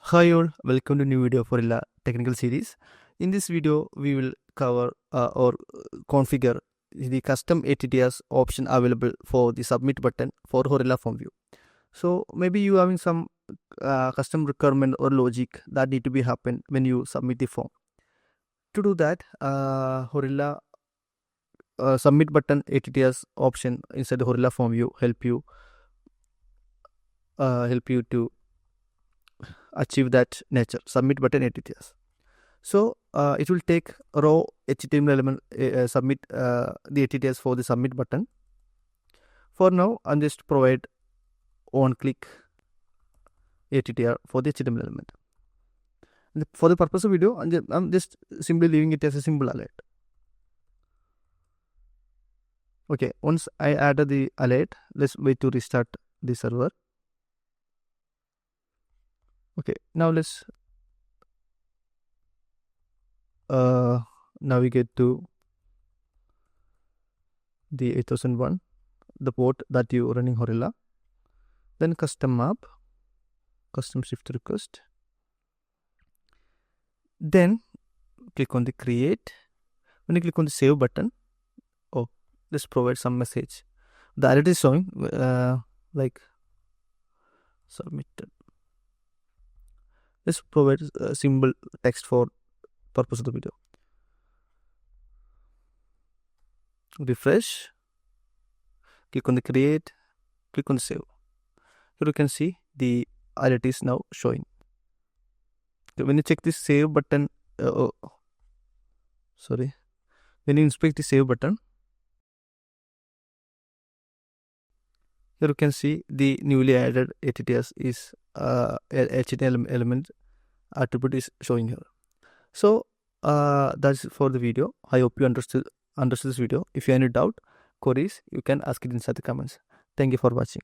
Hi all, welcome to new video of Horilla technical series. In this video, we will cover or configure the custom attrs option available for the submit button for Horilla form view. So maybe you having some custom requirement or logic that need to be happen when you submit the form. To do that, Horilla submit button attrs option inside the Horilla form view help you to achieve that nature submit button attrs. So it will take raw HTML element submit the attrs for the submit button. For now, I'm just provide on click attr for the HTML element. And for the purpose of video, I'm just simply leaving it as a simple alert. Okay, once I added the alert, let's wait to restart the server. Okay, now let's navigate to the 8001, the port that you running Horilla. Then custom map, custom shift request. Then click on the create. When you click on the save button, let's provide some message. The alert is showing like submitted. Let's provide a symbol text for purpose of the video. Refresh, click on the create, click on the save. Here you can see the alert is now showing. When you check this save button, when you inspect the save button, here you can see the newly added attrs is HTML element attribute is showing here. So that's for the video. I hope you understood this video. If you have any doubt, queries, you can ask it inside the comments. Thank you for watching.